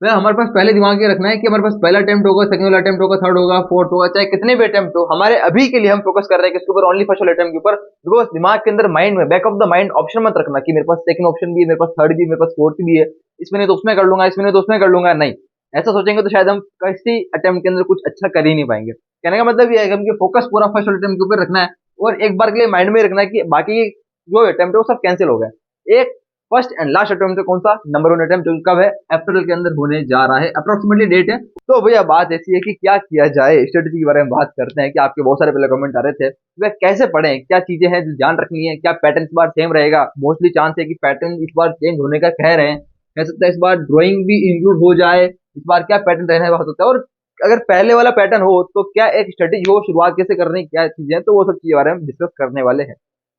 तो हमारे पास पहले दिमाग ये रखना है कि हमारे पास पहला अटेम्प्ट होगा, सेकंड वाला अटेम्प्ट होगा, थर्ड होगा, फोर्थ होगा, चाहे कितने भी अटेम्प्ट हो, हमारे अभी के लिए हम फोकस कर रहे हैं किसके ऊपर, ओनली फर्स्ट वाले अटेम्प्ट के ऊपर। बिकॉज दिमाग के अंदर, माइंड में, back of the mind option मत रखना कि मेरे पास सेकंड ऑप्शन भी है, मेरे पास थर्ड भी है, मेरे पास फोर्थ भी है, इसमें नहीं तो उसमें कर लूंगा, इसमें नहीं तो उसमें कर लूंगा। नहीं, ऐसा सोचेंगे तो शायद हम किसी अटेम्प्ट के अंदर कुछ अच्छा कर ही नहीं पाएंगे। कहने का मतलब ये है कि हमको फोकस पूरा फर्स्ट वाले अटेम्प्ट के ऊपर रखना है, और एक बार के लिए माइंड में रखना है कि बाकी जो अटेम्प्ट है वो सब कैंसिल हो गए। एक फर्स्ट एंड लास्ट अटेम्प्ट कौन सा, नंबर वन अटेम्प्ट, जो कब है, अप्रैल के अंदर होने जा रहा है, अप्रोक्सीमेटली डेट है। तो भैया बात ऐसी है कि क्या किया जाए, स्ट्रेटेजी के बारे में बात करते हैं कि आपके बहुत सारे पहले कमेंट आ रहे थे वह कैसे पढ़ें, क्या चीजें हैं जो ध्यान रखनी है, क्या पैटर्न इस बार सेम रहेगा। मोस्टली चांस है कि पैटर्न इस बार चेंज होने का कह रहे हैं, कह सकता है इस बार ड्राइंग भी इंक्लूड हो जाए, इस बार क्या पैटर्न रहने वाला होता है, और अगर पहले वाला पैटर्न हो तो क्या एक स्ट्रेटेजी हो, शुरुआत कैसे करनी, क्या चीजें हैं, तो वो सब चीजें बारे में डिस्कस करने वाले हैं।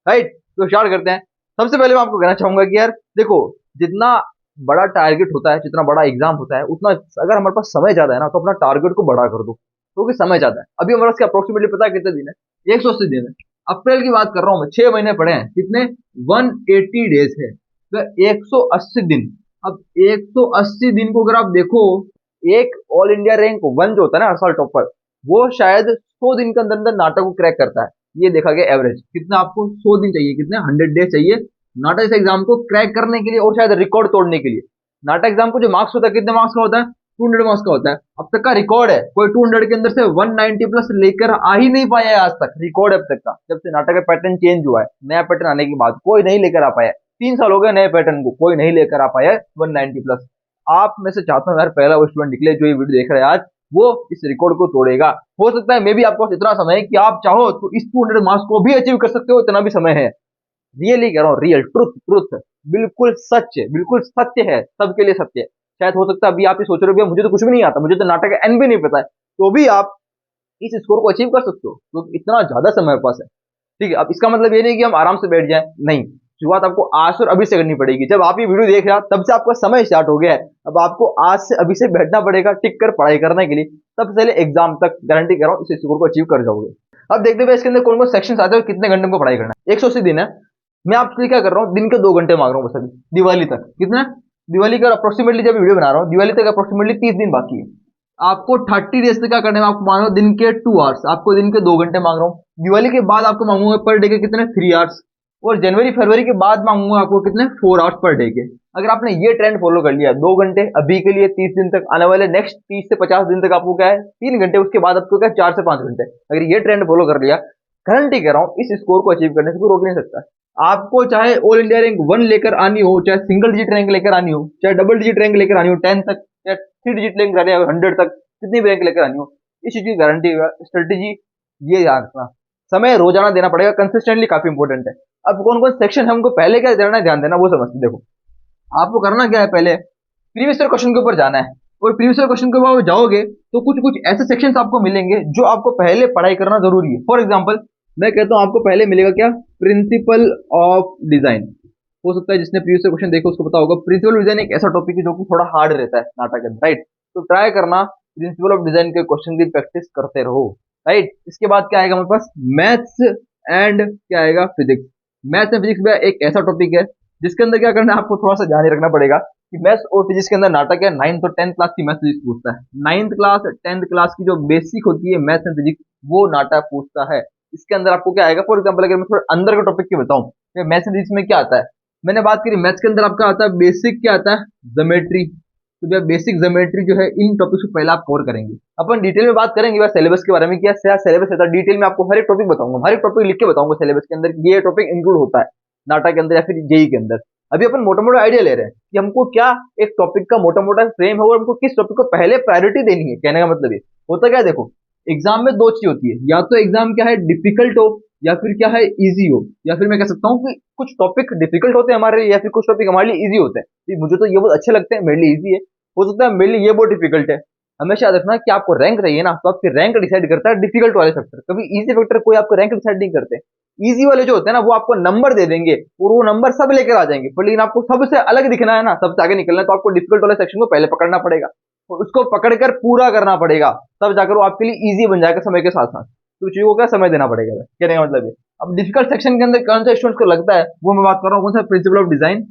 राइट, तो स्टार्ट करते हैं। सबसे पहले मैं आपको कहना चाहूंगा कि यार देखो, जितना बड़ा टारगेट होता है, जितना बड़ा एग्जाम होता है, उतना अगर हमारे पास समय ज्यादा है ना, तो अपना टारगेट को बड़ा कर दो, क्योंकि समय ज्यादा है। अभी हमारे पास अप्रोक्सीमेटली पता है कितने दिन है, 180 दिन है। अप्रैल की बात कर रहा हूँ मैं, 6 महीने पड़े हैं, कितने, 180 डेज है, तो 180 दिन। अब 180 दिन को अगर आप देखो, एक ऑल इंडिया रैंक वन जो होता है ना हर साल टॉपर, वो शायद 100 दिन के अंदर अंदर नाटक को क्रैक करता है। ये देखा गया एवरेज कितना, आपको 100 दिन चाहिए, कितने, 100 डेज चाहिए नाटक इस एग्जाम को क्रैक करने के लिए, और शायद रिकॉर्ड तोड़ने के लिए। नाटक एग्जाम को जो मार्क्स होता है, कितने मार्क्स का होता है, 200 मार्क्स का होता है। अब तक का रिकॉर्ड है, कोई 200 के अंदर से 190 प्लस लेकर आ ही नहीं पाया है आज तक, रिकॉर्ड है अब तक का, जब से नाटक का पैटर्न चेंज हुआ है, नया पैटर्न आने के बाद कोई नहीं लेकर आ पाया है। 3 साल हो गए नए पैटर्न को, कोई नहीं लेकर आ पाया है 190 प्लस। आप में से चाहता हूँ यार, पहला वो स्टूडेंट निकले जो ये वीडियो देख रहे हैं आज, वो इस रिकॉर्ड को तोड़ेगा। हो सकता है मे बी आपके पास इतना समय है कि आप चाहो तो इस 200 मार्क्स को भी अचीव कर सकते हो, इतना भी समय है। रियली कह रहा हूँ, रियल ट्रुथ, ट्रुथ बिल्कुल सच है, बिल्कुल सत्य है, सबके लिए सत्य है। शायद हो सकता है अभी आप ये सोच रहे हो भैया मुझे तो कुछ भी नहीं आता, मुझे तो नाटक का एन भी नहीं पता है, तो भी आप इस स्कोर को अचीव कर सकते हो, क्योंकि इतना ज्यादा समय हमारे पास है। ठीक है, अब इसका मतलब ये नहीं कि हम आराम से बैठ जाएं, नहीं, शुरुआत आपको आज और अभी से करनी पड़ेगी। जब आप ये वीडियो देख रहे हैं तब से आपका समय स्टार्ट हो गया है, अब आपको आज से अभी से बैठना पड़ेगा टिक कर पढ़ाई करने के लिए, तब से एग्जाम तक गारंटी कर रहा हूँ इस स्कोर को अचीव कर जाओगे। अब देखते हुए इसके अंदर कौन कौन सेक्शन आते हैं और कितने घंटे को पढ़ाई करना है। 180 दिन है, मैं आपके लिए क्या कर रहा हूँ, दिन के 2 घंटे मांग रहा हूँ बस अभी, दिवाली तक कितना, दिवाली का अप्रोक्सीमेटली जब वीडियो बना रहा हूँ, दिवाली तक अप्रोक्सीमेटली 30 दिन बाकी है। आपको 30 डेज तक क्या करने में, आपको मांग रहा हूँ दिन के 2 आवर्स, आपको दिन के 2 घंटे मांग रहा हूँ। दिवाली के बाद आपको मांगूंगा पर डे के कितने, 3 आवर्स, और जनवरी फरवरी के बाद मांगूंगा आपको कितने, 4 आवर्स पर डे के। अगर आपने ये ट्रेंड फॉलो कर लिया, 2 घंटे अभी के लिए 30 दिन तक, आने वाले नेक्स्ट 30 से 50 दिन तक आपको क्या है, 3 घंटे, उसके बाद आपको क्या, 4 से 5 घंटे, अगर ये ट्रेंड फॉलो कर लिया, गारंटी कह रहा हूँ इस स्कोर को अचीव करने से कोई रोक नहीं सकता। आपको चाहे ऑल इंडिया रैंक 1 लेकर आनी हो, चाहे सिंगल डिजिट रैंक लेकर आनी हो, चाहे डबल डिजिट रैंक लेकर आनी हो 10 तक, चाहे 3 डिजिट रैंक आनी हो 100 तक, कितनी भी रैंक लेकर आनी हो, इस चीज की गारंटी स्ट्रेटेजी ये याद रखना, समय रोजाना देना पड़ेगा, कंसिस्टेंटली काफी इंपॉर्टेंट है। अब कौन कौन सेक्शन है हमको पहले क्या देना है, ध्यान देना, वो समझते देखो। आपको करना क्या है, पहले प्रीवियस ईयर क्वेश्चन के ऊपर जाना है, और प्रीवियस ईयर क्वेश्चन के ऊपर जाओगे तो कुछ कुछ ऐसे सेक्शंस आपको मिलेंगे जो आपको पहले पढ़ाई करना जरूरी है। फॉर एग्जांपल मैं कहता हूं आपको पहले मिलेगा क्या, प्रिंसिपल ऑफ डिजाइन। हो सकता है जिसने प्रीवियस ईयर क्वेश्चन देखा उसको पता होगा, प्रिंसिपल ऑफ डिजाइन एक ऐसा टॉपिक है जो कि थोड़ा हार्ड रहता है नाटक के अंदर, राइट। तो ट्राई करना प्रिंसिपल ऑफ डिजाइन के क्वेश्चन की प्रैक्टिस करते रहो, राइट। इसके बाद क्या आएगा हमारे पास, मैथ्स एंड क्या आएगा, फिजिक्स। मैथ्स एंड फिजिक्स में एक ऐसा टॉपिक है जिसके अंदर क्या करना है, आपको थोड़ा सा ध्यान ही रखना पड़ेगा कि मैथ्स और फिजिक्स के अंदर नाटक है, 9th और 10th क्लास की मैथ्स फिजिक्स पूछता है। 9th क्लास 10th क्लास की जो बेसिक होती है मैथ्स एंड फिजिक्स, वो नाटक पूछता है। इसके अंदर आपको क्या आएगा, फॉर एग्जाम्पल अगर मैं थोड़ा अंदर के टॉपिक की बताऊं, मैथ्स एंड फिजिक्स में क्या आता है, मैंने बात करी मैथ्स के अंदर आपका आता है बेसिक, क्या आता है, ज्योमेट्री। तो भैया बेसिक ज्योमेट्री जो है, इन टॉपिक्स को पहले आप कवर करेंगे, अपन डिटेल में बात करेंगे भाई सिलेबस के बारे में, क्या सिलेबस है, डिटेल में आपको हर एक टॉपिक बताऊंगा, हर एक टॉपिक लिख के बताऊंगा सिलेबस के अंदर, ये टॉपिक इंक्लूड होता है नाटक के अंदर या फिर जेई के अंदर। अभी अपन मोटा मोटा आइडिया ले रहे हैं कि हमको क्या एक टॉपिक का मोटा मोटा फ्रेम है और हमको किस टॉपिक को पहले प्रायोरिटी देनी है। कहने का मतलब ये होता क्या है, देखो एग्जाम में दो चीज होती है, या तो एग्जाम क्या है डिफिकल्ट हो, या फिर क्या है इजी हो, या फिर मैं कह सकता हूँ कि कुछ टॉपिक डिफिकल्ट होते हैं हमारे लिए, या फिर कुछ टॉपिक हमारे लिए इजी होते हैं। मुझे तो ये बहुत अच्छे लगते हैं, मेरे लिए इजी है, हो सकता है मेरे लिए ये बहुत डिफिकल्ट है। हमेशा याद रखना कि आपको रैंक चाहिए ना, तो आपकी रैंक डिसाइड करता है डिफिकल्ट वाले फैक्टर, कभी इजी फैक्टर कोई आपको रैंक डिसाइड नहीं करते। इजी वाले जो होते हैं ना, वो आपको नंबर दे देंगे और वो नंबर सब लेकर आ जाएंगे, पर लेकिन आपको सबसे अलग दिखना है ना, सबसे आगे निकलना है, तो आपको डिफिकल्ट वाले सेक्शन को पहले पकड़ना पड़ेगा और उसको पकड़कर पूरा करना पड़ेगा, तब जाकर वो आपके लिए इजी बन जाएगा समय के साथ साथ। तो चीजों को क्या समय देना पड़ेगा, कहने का मतलब है। अब डिफिकल्ट सेक्शन के अंदर कौन सा स्टूडेंट्स को लगता है, वो मैं बात कर रहा हूँ कौन सा, principle of design,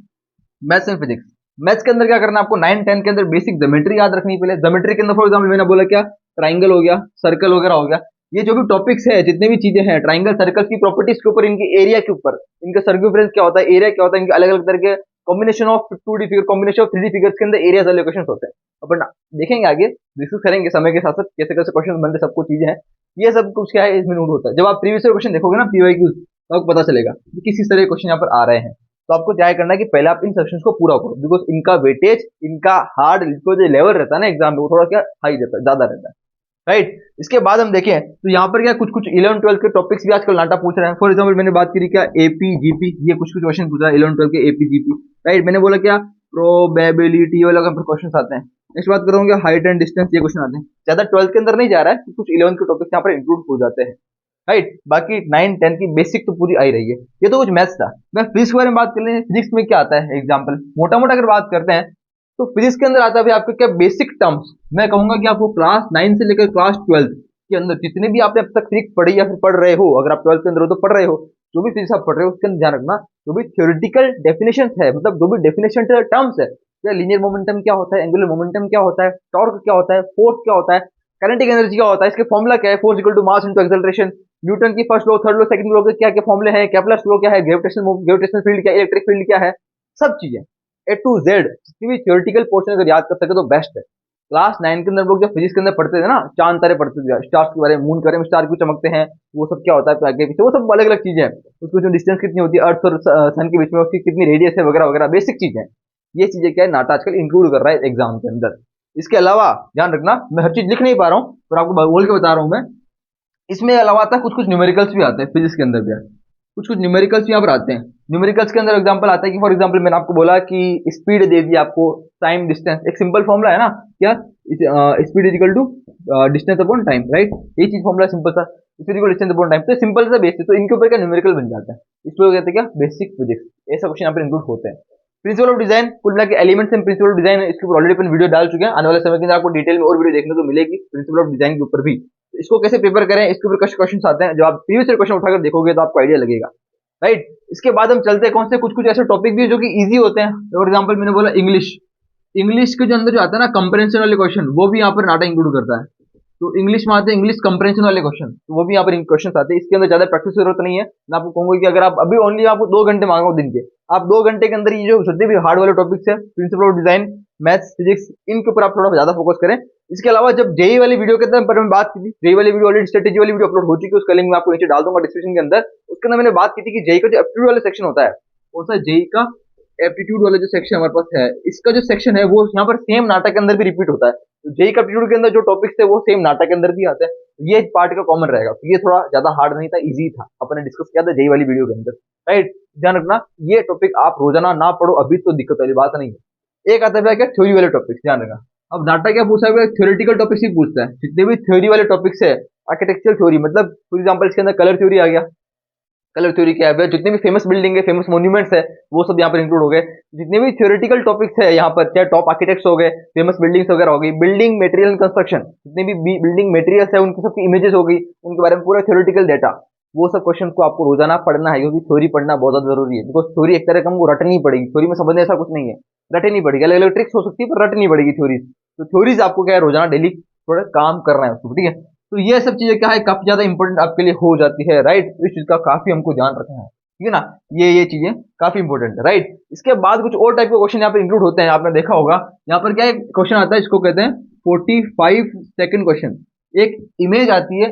maths and physics. Maths के अंदर क्या करना है आपको, 9 10 के अंदर बेसिक ज्योमेट्री याद रखनी है। पहले ज्योमेट्री के अंदर फॉर एग्जाम्पल मैंने बोला क्या, ट्राइंगल हो गया, सर्कल वगैरह हो गया, ये जो भी टॉपिक्स है, जितने भी चीजें हैं, ट्राइंगल सर्कल की प्रॉपर्टीज के ऊपर, इनके एरिया के ऊपर, इनका सर्क्यूफरेंस क्या होता है, एरिया क्या होता है, इनके अलग अलग तरह के combination of 2D figure, combination of 3D figures के अंदर एरियाज वाले क्वेश्चन होते हैं। अपन देखेंगे आगे, डिस्कस करेंगे समय के साथ साथ कैसे कैसे क्वेश्चन बनते, सब कुछ चीजें हैं। ये सब कुछ क्या है इसमें नोट होता है। जब आप प्रीवियस क्वेश्चन देखोगे ना पीवाईक्यूज, तो आपको पता चलेगा कि किस तरह के क्वेश्चन यहाँ पर आ रहे हैं। तो आपको क्या करना है कि पहले आप इन सेक्शंस को पूरा करो, बिकॉज इनका वेटेज, इनका हार्ड जो लेवल रहता है ना एग्जाम में, वो थोड़ा क्या हाई रहता है, ज्यादा रहता है, राइट। इसके बाद हम देखें तो यहाँ पर क्या कुछ कुछ 11 12 के टॉपिक्स भी आजकल नाटा पूछ रहे हैं। फॉर एग्जाम्पल मैंने बात करी क्या, एपी जीपी, ये कुछ कुछ क्वेश्चन पूछ रहा है 11 12 के एपी जीपी, राइट। मैंने बोला क्या, प्रोबेबिलिटी वाला क्वेश्चन आते हैं। नेक्स्ट बात करूंगा हाइट एंड डिस्टेंस, ये क्वेश्चन आते हैं। ज्यादा 12 के अंदर नहीं जा रहा है, कुछ 11 के टॉपिक्स यहाँ पर इंक्लूड हो जाते हैं, राइट। बाकी 9 10 की बेसिक तो पूरी आई रही है। ये तो कुछ मैथ्स था। मैं फिजिक्स के बारे में बात कर लें, फिजिक्स में क्या आता है एग्जाम्पल मोटा मोटा अगर बात करते हैं तो फिजिक्स के अंदर आता है आपके क्या बेसिक टर्म्स। मैं कहूंगा कि आपको क्लास 9 से लेकर क्लास 12 के अंदर जितने भी आपने अब तक फिजिक्स पढ़ी या फिर पढ़ रहे हो, अगर आप 12 के अंदर हो तो पढ़ रहे हो, जो भी फिजिक्स आप पढ़ रहे हो उसके अंदर ध्यान रखना, जो भी थ्योरेटिकल डेफिनेशन है, मतलब जो भी डेफिनेशन टर्म्स है, लीनियर मोमेंटम क्या होता है, एंगुलर मोमेंटम क्या होता है, टॉर्क क्या होता है, फोर्स क्या होता है, काइनेटिक एनर्जी क्या होता है, इसके फॉर्मूला क्या है, force equal to mass into acceleration, Newton की first law, third law, second law के क्या क्या फॉर्मूले हैं, केपलर्स लॉ क्या है, ग्रेविटेशनल फील्ड क्या है, इलेक्ट्रिक फील्ड क्या है, सब चीजें ए टू जेड जितनी भी थ्योरेटिकल पोर्शन अगर याद कर सके तो बेस्ट है। क्लास 9 के अंदर लोग जब फिजिक्स के अंदर पढ़ते थे ना, चांद तारे पढ़ते थे, स्टार्स के बारे में, मून के बारे में, स्टार क्यों चमकते हैं, वो सब क्या होता है आगे पीछे, वो सब अलग अलग चीजें हैं। उसकी जो डिस्टेंस कितनी होती है अर्थ और सन के बीच में, उसकी कितनी रेडियस है, वगैरह वगैरह बेसिक चीजें। ये चीजें क्या है नाटा आजकल इंक्लूड कर रहा है एग्जाम के अंदर। इसके अलावा ध्यान रखना, मैं हर चीज लिख नहीं पा रहा हूँ पर आपको बोल के बता रहा हूँ मैं, इसमें अलावा आता है कुछ कुछ न्यूमेरिकल्स भी आते हैं फिजिक्स के अंदर भी, कुछ कुछ न्यूमेरिकल्स भी यहाँ पर आते हैं। न्यूमेरिकल्स के अंदर एग्जांपल आता है कि फॉर एग्जांपल मैंने आपको बोला कि स्पीड दे दी आपको, टाइम डिस्टेंस, एक सिंपल फॉर्मूला है ना क्या, speed is equal to distance upon time, right. ये चीज फॉर्मूला सिंपल सा, speed equal distance upon time, तो सिंपल सा बेसिक, तो इनके ऊपर क्या न्यूमेरिकल बन जाता है, इसको कहते हैं क्या बेसिक फिजिक्स। ऐसा क्वेश्चन यहाँ पर इंक्लूड होते हैं। प्रिंसिपल ऑफ डिजाइन, कुल मिला के elements and principle of design, इसके ऊपर ऑलरेडी अपन वीडियो डाल चुके हैं। आने वाले समय के अंदर आपको डिटेल में और वीडियो देखने को मिलेगी प्रिंसिपल ऑफ डिजाइन के ऊपर भी। तो इसको कैसे प्रिपेयर करें, इसके ऊपर कुछ क्वेश्चन आते हैं, जो आप प्रीवियस क्वेश्चन उठाकर देखोगे तो आपको आइडिया लगेगा, राइट। इसके बाद हम चलते हैं कौन से कुछ कुछ ऐसे टॉपिक भी जो कि इजी होते हैं। फॉर एग्जांपल मैंने बोला इंग्लिश, इंग्लिश के जो अंदर जो आता है ना कंप्रेंशन वाले क्वेश्चन, वो भी यहाँ पर नाटा इंक्लूड करता है। तो इंग्लिश में आते हैं इंग्लिश कंप्रेंशन वाले क्वेश्चन, तो वो भी यहाँ पर क्वेश्चन आते हैं। इसके अंदर ज्यादा प्रैक्टिस की जरूरत नहीं है। मैं आपको कहूंगा कि अगर आप अभी ओनली आपको 2 घंटे मांगो दिन के, आप 2 घंटे के अंदर ये जो जितने भी हार्ड वाले टॉपिक्स है, principle of design, maths, physics, इनके ऊपर आप थोड़ा ज्यादा फोकस करें। इसके अलावा जब जेई वाली वीडियो के अंदर मैं बात की थी, जेई वाली वीडियो ऑलरेडी स्ट्रेटेजी वाली वीडियो अपलोड हो चुकी है, उसका लिंक मैं आपको नीचे डाल दूंगा डिस्क्रिप्शन के अंदर। उसके अंदर मैंने बात की थी कि जेई का जो एप्टीट्यूड वाला सेक्शन होता है, कौन सा जेई का एप्टीट्यूड वाला जो सेक्शन हमारे पास है, इसका जो सेक्शन है वो यहाँ पर सेम नाटक के अंदर भी रिपीट होता है। तो जेई का एप्टीट्यूड के अंदर जो टॉपिक्स थे वो सेम नाटक के अंदर भी आते हैं। तो ये पार्ट का कॉमन रहेगा, तो ये थोड़ा ज्यादा हार्ड नहीं था, इजी था, अपने डिस्कस किया था जेई वाली वीडियो के अंदर, राइट। ध्यान रखना ये टॉपिक आप रोजाना ना पढ़ो अभी तो दिक्कत वाली बात नहीं है। एक आता है क्या थ्योरी वाले टॉपिक्स, ध्यान रखना। अब नाटा क्या पूछा है, थ्योरेटिकल टॉपिक्स ही पूछता है। जितने भी थ्योरी वाले टॉपिक्स है, आर्किटेक्चरल थ्योरी, मतलब फॉर एग्जांपल इसके अंदर कलर थ्योरी आ गया, कलर थ्योरी क्या है, जितने भी फेमस बिल्डिंग है, फेमस मॉन्यूमेंट्स है, वो सब यहाँ पर इंक्लूड हो गए। जितने भी थ्योरेटिकल टॉपिक्स है यहाँ पर, चाहे टॉप आर्किटेक्ट्स हो गए, फेमस बिल्डिंग्स वगैरह हो गई, बिल्डिंग मटेरियल कंस्ट्रक्शन, जितने भी बिल्डिंग मटेरियल्स है उनकी सबकी इमेजेस हो गई, उनके बारे में पूरा थ्योरेटिकल डाटा, वो सब क्वेश्चन को आपको रोजाना पढ़ना है, क्योंकि थ्योरी पढ़ना बहुत ज्यादा जरूरी है। बिकॉज थ्योरी एक तरह का हमको रटनी पड़ेगी, थ्योरी में समझने ऐसा कुछ नहीं है, रटनी पड़ेगी, अलग अलग ट्रिक्स हो सकती है पर रटनी पड़ेगी थ्योरीज। तो थ्योरीज आपको क्या है रोजाना डेली थोड़ा काम करना है उसको, ठीक है। तो ये सब चीजें क्या है काफी ज्यादा इंपॉर्टेंट आपके लिए हो जाती है, राइट। इस चीज का काफी हमको ध्यान रखना है, ठीक है ना। ये चीजें काफी इंपॉर्टेंट है, राइट। इसके बाद कुछ और टाइप के क्वेश्चन यहाँ पे इंक्लूड होते हैं, आपने देखा होगा। यहाँ पर क्या एक क्वेश्चन आता है, इसको कहते हैं 45 सेकंड क्वेश्चन। एक इमेज आती है,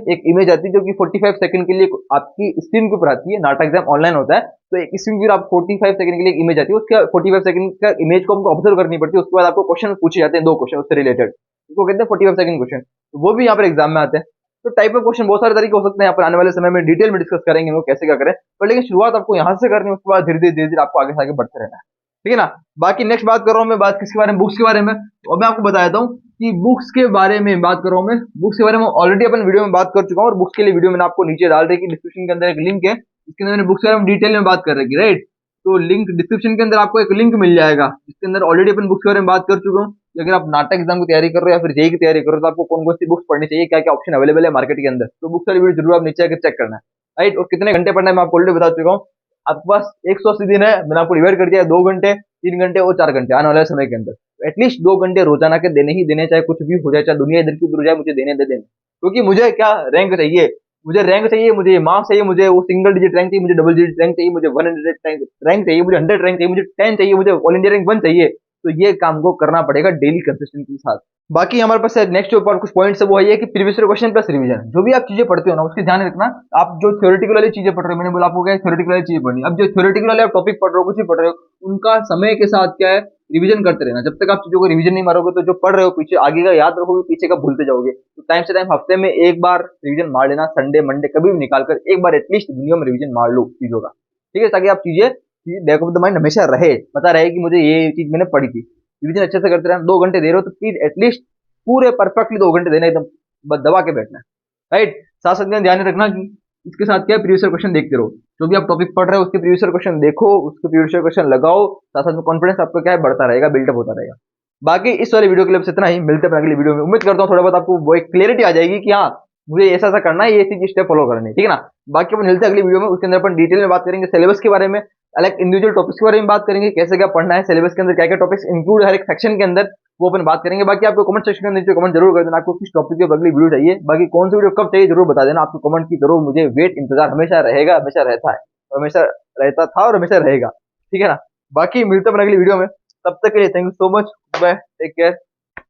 जो कि 45 सेकंड के लिए आपकी स्क्रीन के ऊपर आती है। नाटा एग्जाम ऑनलाइन होता है, तो एक स्क्रीन पर आप 45 सेकंड के लिए इमेज आती है, उसका 45 सेकंड का इमेज को हमको ऑब्जर्व करनी पड़ती है। उसके बाद आपको क्वेश्चन पूछे जाते हैं, 2 क्वेश्चन उससे रिलेटेड, उसको कहते हैं 45 सेकंड क्वेश्चन। तो वो भी यहाँ पर एग्जाम में आते हैं। तो टाइप ऑफ क्वेश्चन बहुत सारे तरीके हो सकते हैं, यहाँ पर आने वाले समय में डिटेल में डिस्कस करेंगे वो कैसे क्या करें, पर लेकिन शुरुआत आपको यहाँ से करनी है, उसके बाद धीरे धीरे आपको आगे से आगे बढ़ते रहना है, ठीक है ना। बाकी नेक्स्ट बात कर रहा हूँ मैं, बात किसके बारे में, बुक्स के बारे में। और मैं आपको बता देता हूँ कि बुक्स के बारे में बात कर रहा हूँ मैं, बुक्स के बारे में ऑलरेडी अपन वीडियो में बात कर चुका हूँ, और बुक्स के लिए वीडियो मैंने आपको नीचे डाल रही है, डिस्क्रिप्शन के अंदर एक लिंक है, इसके अंदर मैंने बुक्स के बारे में डिटेल में बात कर रखी है, राइट। तो लिंक डिस्क्रिप्शन के अंदर आपको एक लिंक मिल जाएगा, जिसके अंदर ऑलरेडी अपन बुक्स के बारे में बात कर चुका हूँ। अगर आप नाटक एग्जाम की तैयारी कर रहे हो या फिर जेई की तैयारी कर रहे हो, तो आपको कौन कौन सी बुक्स पढ़नी चाहिए, क्या क्या ऑप्शन अवेलेबल है मार्केट के अंदर, तो बुक्स वाली वीडियो जरूर आप नीचे आकर चेक करना है, राइट। और कितने घंटे पढ़ना है मैं आपको ऑलरेडी बता चुका हूँ। आपके पास 180 दिन है, मैंने आपको डिवाइड कर दिया है 2 घंटे, 3 घंटे और 4 घंटे आने वाले समय के अंदर एटलीस्ट 2 घंटे रोजाना के देने ही देने, चाहे कुछ भी हो जाए, चाहे दुनिया इधर की उधर हो जाए, मुझे देने दे देने। क्योंकि मुझे क्या रैंक चाहिए, मुझे रैंक चाहिए, मुझे मार्क्स चाहिए, मुझे वो सिंगल डिजिट रैंक चाहिए, मुझे डबल डिजिट रैंक चाहिए, मुझे 100 रैंक चाहिए, मुझे 100 रैंक चाहिए, मुझे 10 चाहिए, मुझे ऑल इंडिया रैंक 1 चाहिए। तो ये काम को करना पड़ेगा डेली कंसिस्टेंसी के साथ। बाकी हमारे पास नेक्स्ट जो ऊपर कुछ पॉइंट्स है वो है कि प्रीवियस क्वेश्चन प्लस रिवीजन। जो भी आप चीजें पढ़ते हो ना उसके ध्यान रखना। आप जो थ्योरेटिकल वाली चीजें पढ़ रहे हो, मैंने बोला आपको क्या थ्योरेटिकल वाली चीजें पढ़नी। अब जो थ्योरेटिकल वाले आप टॉपिक पढ़ रहे हो, कुछ भी पढ़ रहे हो, उनका समय के साथ क्या है रिवीजन करते रहना। जब तक आप चीजों को रिवीजन नहीं मारोगे तो जो पढ़ रहे हो पीछे आगे का याद रखोगे, पीछे का भूलते जाओगे। तो टाइम से टाइम हफ्ते में एक बार रिवीजन मार लेना, संडे मंडे कभी भी निकाल कर एक बार एटलीस्ट मिनिमम रिवीजन मार लो चीजों का, ठीक है, ताकि आप चीजें बैक ऑफ द माइंड हमेशा रहे, पता रहे कि मुझे ये चीज मैंने पढ़ी थी। रिवीजन अच्छे से करते रहना। 2 घंटे दे रहे हो तो प्लीज एटलीस्ट पूरे परफेक्टली 2 घंटे देना, एकदम दबा के बैठना है, राइट। साथ साथ में ध्यान रखना कि इसके साथ क्या प्रीवियस क्वेश्चन देखते रहो। जो भी आप टॉपिक पढ़ रहे हो उसके प्रीवियस क्वेश्चन देखो, उसके प्रीवियस क्वेश्चन लगाओ। साथ साथ में कॉन्फिडेंस आपका क्या है बढ़ता रहेगा, बिल्डअप होता रहेगा। बाकी इस वाले वीडियो के लिए बस इतना ही। मिलते हैं अगली वीडियो में। उम्मीद करता हूँ थोड़ा बहुत आपको वो एक क्लियरिटी आ जाएगी कि हाँ मुझे ऐसा ऐसा करना है, ये चीज स्टेप फॉलो करनी है, ठीक है ना। बाकी अपन मिलते हैं अगली वीडियो में। उसके अंदर अपन डिटेल में बात करेंगे सिलेबस के बारे में, अलग इंडिविजुअल टॉपिक्स के बारे में बात करेंगे, कैसे क्या पढ़ना है, सिलेबस के अंदर क्या क्या टॉपिक्स इंक्लूड हर एक सेक्शन के अंदर, वो अपन बात करेंगे। बाकी आपको कमेंट सेक्शन में नीचे कमेंट जरूर कर देना आपको किस टॉपिक के अगली वीडियो चाहिए, बाकी कौन सी वीडियो कब चाहिए जरूर बता देना। आपको कमेंट की जरूर मुझे वेट इंतजार हमेशा रहेगा, हमेशा रहता है, हमेशा रहता था और हमेशा रहेगा, ठीक है ना। बाकी मिलते हैं अपन अगली वीडियो में। तब तक के लिए thank you so much, bye, take care,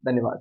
धन्यवाद।